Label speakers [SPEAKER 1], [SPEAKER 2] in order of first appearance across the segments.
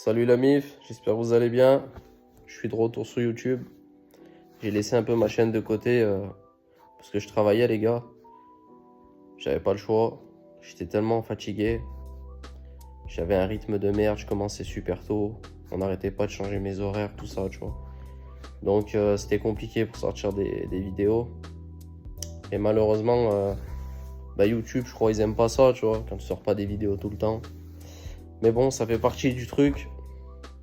[SPEAKER 1] Salut la MIF, j'espère que vous allez bien. Je suis de retour sur YouTube. J'ai laissé un peu ma chaîne de côté parce que je travaillais les gars. J'avais pas le choix. J'étais tellement fatigué. J'avais un rythme de merde, je commençais super tôt. On n'arrêtait pas de changer mes horaires, tout ça, tu vois. Donc c'était compliqué pour sortir des vidéos. Et malheureusement, YouTube, je crois ils aiment pas ça, tu vois, quand tu sors pas des vidéos tout le temps. Mais bon, ça fait partie du truc.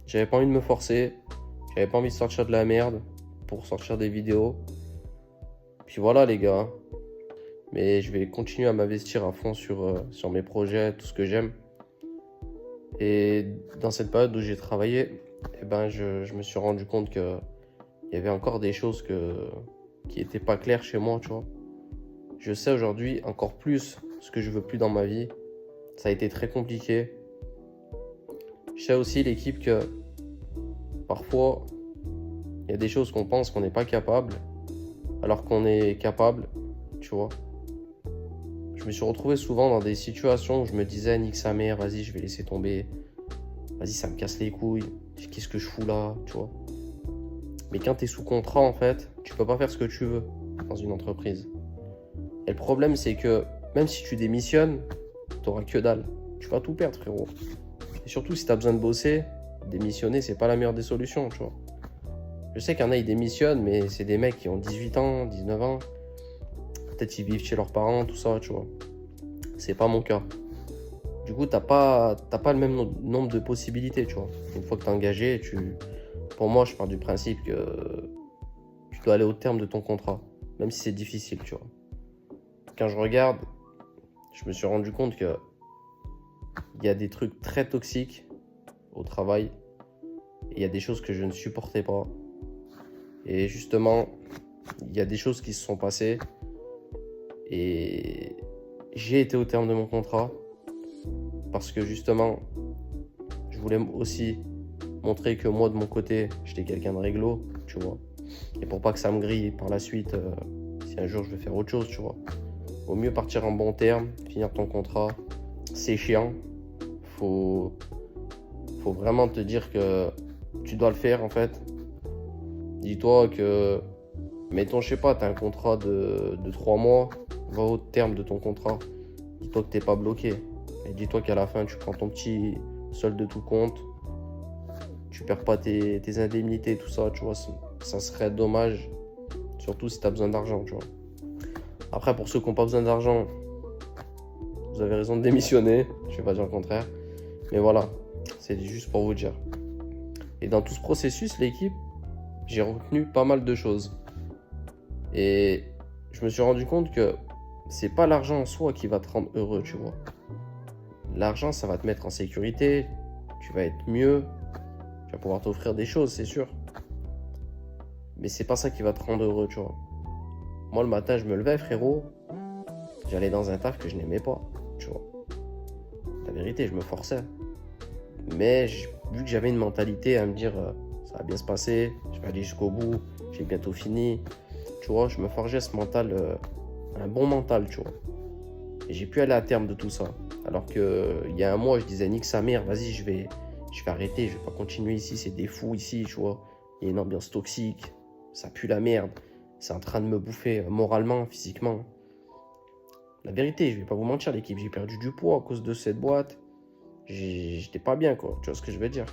[SPEAKER 1] J'avais pas envie de me forcer. J'avais pas envie de sortir de la merde pour sortir des vidéos. Puis voilà les gars. Mais je vais continuer à m'investir à fond sur mes projets, tout ce que j'aime. Et dans cette période où j'ai travaillé, je me suis rendu compte qu'il y avait encore des choses qui étaient pas claires chez moi, tu vois. Je sais aujourd'hui encore plus ce que je veux plus dans ma vie. Ça a été très compliqué. Je sais aussi l'équipe que parfois il y a des choses qu'on pense qu'on n'est pas capable alors qu'on est capable, tu vois. Je me suis retrouvé souvent dans des situations où je me disais nique sa mère, vas-y je vais laisser tomber, vas-y ça me casse les couilles, qu'est-ce que je fous là, tu vois. Mais quand t'es sous contrat en fait, tu peux pas faire ce que tu veux dans une entreprise. Et le problème c'est que même si tu démissionnes, t'auras que dalle, tu vas tout perdre frérot. Et surtout si t'as besoin de bosser, démissionner c'est pas la meilleure des solutions, tu vois. Je sais qu'il y en a ils démissionnent mais c'est des mecs qui ont 18 ans, 19 ans. Peut-être ils vivent chez leurs parents, tout ça, tu vois. C'est pas mon cas. Du coup, t'as pas le même nombre de possibilités, tu vois. Une fois que t'es engagé, pour moi, je pars du principe que tu dois aller au terme de ton contrat, même si c'est difficile, tu vois. Quand je regarde, je me suis rendu compte que il y a des trucs très toxiques au travail et il y a des choses que je ne supportais pas. Et justement, il y a des choses qui se sont passées et j'ai été au terme de mon contrat parce que justement, je voulais aussi montrer que moi de mon côté, j'étais quelqu'un de réglo, tu vois. Et pour pas que ça me grille par la suite, si un jour je veux faire autre chose, tu vois. Vaut mieux partir en bon terme, finir ton contrat. C'est chiant. Faut vraiment te dire que tu dois le faire en fait. Dis-toi que, mettons, je sais pas, t'as un contrat de 3 mois, va au terme de ton contrat. Dis-toi que t'es pas bloqué. Et dis-toi qu'à la fin, tu prends ton petit solde de tout compte. Tu perds pas tes indemnités, tout ça, tu vois. Ça serait dommage, surtout si t'as besoin d'argent, tu vois. Après, pour ceux qui n'ont pas besoin d'argent, vous avez raison de démissionner. Je vais pas dire le contraire. Mais voilà, c'est juste pour vous dire. Et dans tout ce processus, l'équipe, j'ai retenu pas mal de choses. Et je me suis rendu compte que c'est pas l'argent en soi qui va te rendre heureux, tu vois. L'argent, ça va te mettre en sécurité, tu vas être mieux, tu vas pouvoir t'offrir des choses, c'est sûr. Mais c'est pas ça qui va te rendre heureux, tu vois. Moi, le matin, je me levais, frérot, j'allais dans un taf que je n'aimais pas, tu vois. La vérité, je me forçais. Mais vu que j'avais une mentalité à me dire, ça va bien se passer, je vais aller jusqu'au bout, j'ai bientôt fini, tu vois, je me forgeais ce mental, un bon mental, tu vois. Et j'ai pu aller à terme de tout ça. Alors qu'il y a un mois, je disais, nique sa mère, vas-y, je vais arrêter, je vais pas continuer ici, c'est des fous ici, tu vois. Il y a une ambiance toxique, ça pue la merde, c'est en train de me bouffer moralement, physiquement. La vérité, je vais pas vous mentir, l'équipe, j'ai perdu du poids à cause de cette boîte. J'étais pas bien, quoi, tu vois ce que je veux dire.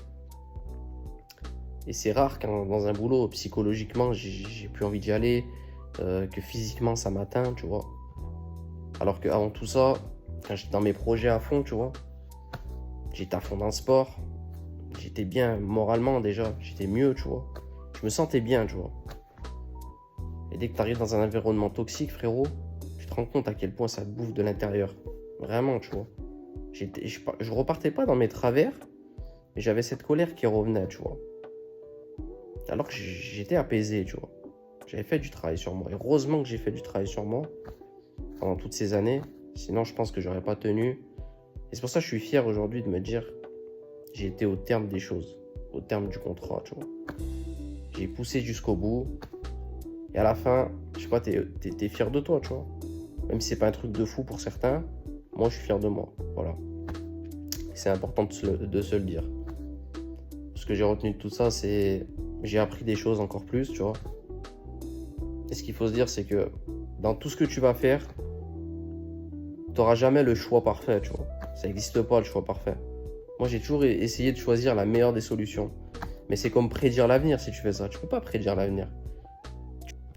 [SPEAKER 1] Et c'est rare quand dans un boulot, psychologiquement, j'ai plus envie d'y aller, que physiquement, ça m'atteint, tu vois. Alors qu'avant tout ça, quand j'étais dans mes projets à fond, tu vois, j'étais à fond dans le sport, j'étais bien moralement déjà, j'étais mieux, tu vois. Je me sentais bien, tu vois. Et dès que tu arrives dans un environnement toxique, frérot, tu te rends compte à quel point ça te bouffe de l'intérieur. Vraiment, tu vois. Je repartais pas dans mes travers, mais j'avais cette colère qui revenait, tu vois. Alors que j'étais apaisé, tu vois. J'avais fait du travail sur moi. Et heureusement que j'ai fait du travail sur moi pendant toutes ces années. Sinon, je pense que j'aurais pas tenu. Et c'est pour ça que je suis fier aujourd'hui de me dire j'ai été au terme des choses, au terme du contrat, tu vois. J'ai poussé jusqu'au bout. Et à la fin, je sais pas, t'es fier de toi, tu vois. Même si c'est pas un truc de fou pour certains, moi je suis fier de moi. Voilà. C'est important de se le dire. ce que j'ai retenu de tout ça, c'est j'ai appris des choses encore plus, tu vois. Et ce qu'il faut se dire, c'est que dans tout ce que tu vas faire, tu n'auras jamais le choix parfait, tu vois. Ça n'existe pas le choix parfait. Moi, j'ai toujours essayé de choisir la meilleure des solutions. Mais c'est comme prédire l'avenir si tu fais ça. Tu peux pas prédire l'avenir.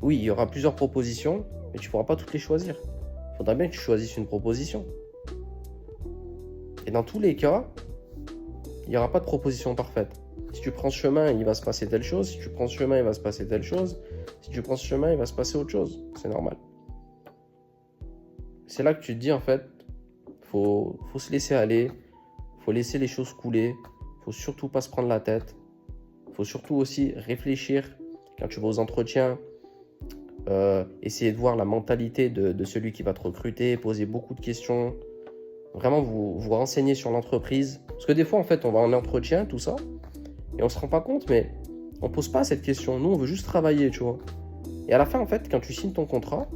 [SPEAKER 1] Oui, il y aura plusieurs propositions, mais tu pourras pas toutes les choisir. Il faudra bien que tu choisisses une proposition. Et dans tous les cas, il n'y aura pas de proposition parfaite. Si tu prends ce chemin, il va se passer telle chose. Si tu prends ce chemin, il va se passer telle chose. Si tu prends ce chemin, il va se passer autre chose. C'est normal. C'est là que tu te dis, en fait, faut se laisser aller. Faut laisser les choses couler. Faut surtout pas se prendre la tête. Faut surtout aussi réfléchir quand tu vas aux entretiens. Essayer de voir la mentalité de celui qui va te recruter. Poser beaucoup de questions. Vraiment vous renseigner sur l'entreprise. Parce que des fois, en fait, on va en entretien, tout ça. Et on se rend pas compte, mais on pose pas cette question. Nous, on veut juste travailler, tu vois. Et à la fin, en fait, quand tu signes ton contrat,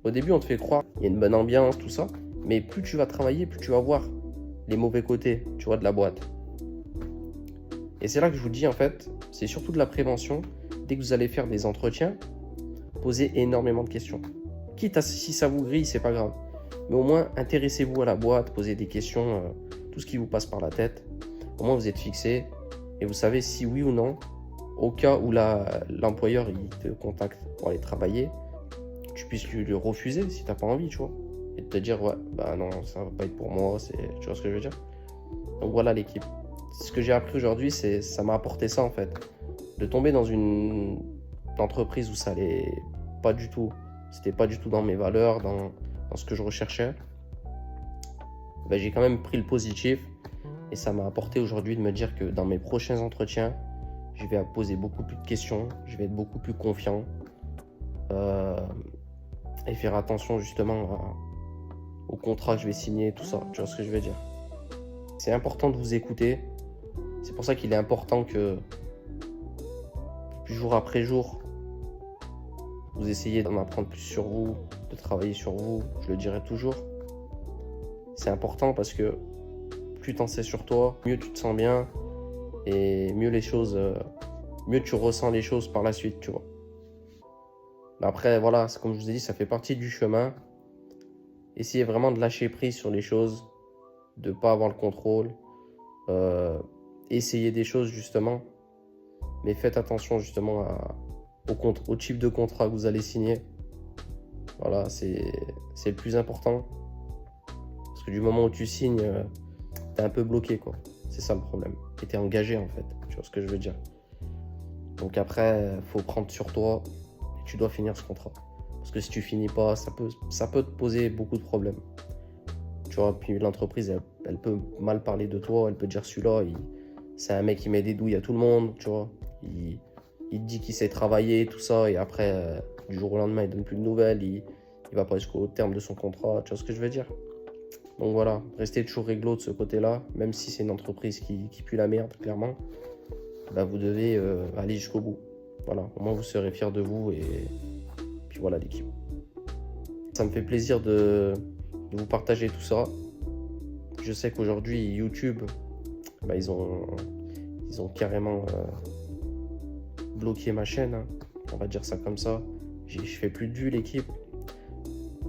[SPEAKER 1] au début, on te fait croire qu'il y a une bonne ambiance, tout ça. Mais plus tu vas travailler, plus tu vas voir les mauvais côtés, tu vois, de la boîte. Et c'est là que je vous dis, en fait, c'est surtout de la prévention. Dès que vous allez faire des entretiens, posez énormément de questions. Quitte à si ça vous grille, c'est pas grave. Mais au moins, intéressez-vous à la boîte, posez des questions, tout ce qui vous passe par la tête. Au moins, vous êtes fixé et vous savez si oui ou non, au cas où l'employeur il te contacte pour aller travailler, tu puisses lui refuser si tu n'as pas envie, tu vois. Et te dire, ouais, bah non, ça va pas être pour moi, tu vois ce que je veux dire. Donc voilà l'équipe. Ce que j'ai appris aujourd'hui, ça m'a apporté ça en fait. De tomber dans une entreprise où ça allait pas du tout, c'était pas du tout dans mes valeurs, dans ce que je recherchais, ben, j'ai quand même pris le positif et ça m'a apporté aujourd'hui de me dire que dans mes prochains entretiens, je vais poser beaucoup plus de questions, je vais être beaucoup plus confiant et faire attention justement au contrat que je vais signer, tout ça, tu vois ce que je veux dire. C'est important de vous écouter, c'est pour ça qu'il est important que jour après jour, vous essayez d'en apprendre plus sur vous, de travailler sur vous, je le dirai toujours. C'est important parce que plus t'en sais sur toi, mieux tu te sens bien et mieux mieux tu ressens les choses par la suite, tu vois. Après, voilà, comme je vous ai dit, ça fait partie du chemin. Essayez vraiment de lâcher prise sur les choses, de ne pas avoir le contrôle. Essayez des choses justement, mais faites attention justement au type de contrat que vous allez signer. Voilà, c'est le plus important. Parce que du moment où tu signes, t'es un peu bloqué, quoi. C'est ça le problème. Et t'es engagé, en fait. Tu vois ce que je veux dire. Donc après, faut prendre sur toi et tu dois finir ce contrat. Parce que si tu finis pas, ça peut te poser beaucoup de problèmes. Tu vois, puis l'entreprise, elle peut mal parler de toi. Elle peut dire celui-là, c'est un mec qui met des douilles à tout le monde, tu vois. Il te dit qu'il sait travailler, tout ça, et après, du jour au lendemain, il donne plus de nouvelles, il va pas jusqu'au terme de son contrat, tu vois ce que je veux dire. Donc voilà, restez toujours réglo de ce côté-là, même si c'est une entreprise qui pue la merde, clairement, bah vous devez aller jusqu'au bout. Voilà, au moins vous serez fiers de vous, et puis voilà l'équipe. Ça me fait plaisir de vous partager tout ça. Je sais qu'aujourd'hui, YouTube, bah, ils ont carrément bloqué ma chaîne, hein. On va dire ça comme ça. Je fais plus de vues, l'équipe.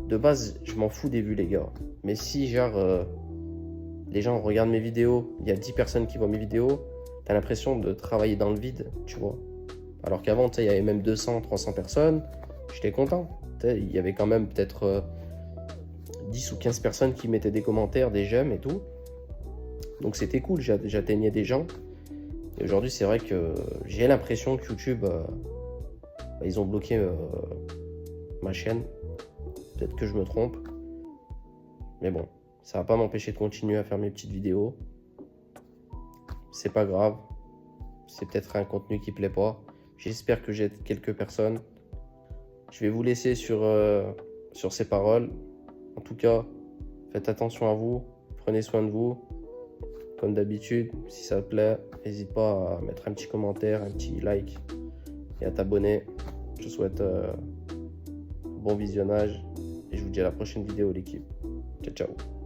[SPEAKER 1] De base, je m'en fous des vues, les gars. Mais si, genre, les gens regardent mes vidéos, il y a 10 personnes qui voient mes vidéos, t'as l'impression de travailler dans le vide, tu vois. Alors qu'avant, tu sais, il y avait même 200, 300 personnes, j'étais content. Il y avait quand même peut-être 10 ou 15 personnes qui mettaient des commentaires, des j'aime et tout. Donc c'était cool, j'atteignais des gens. Et aujourd'hui, c'est vrai que j'ai l'impression que YouTube, ils ont bloqué ma chaîne. Peut-être que je me trompe. Mais bon, ça va pas m'empêcher de continuer à faire mes petites vidéos. C'est pas grave. C'est peut-être un contenu qui plaît pas. J'espère que j'aide quelques personnes. Je vais vous laisser sur ces paroles. En tout cas, faites attention à vous. Prenez soin de vous. Comme d'habitude, si ça te plaît, n'hésite pas à mettre un petit commentaire, un petit like et à t'abonner. Je vous souhaite bon visionnage et je vous dis à la prochaine vidéo, l'équipe. Ciao, ciao.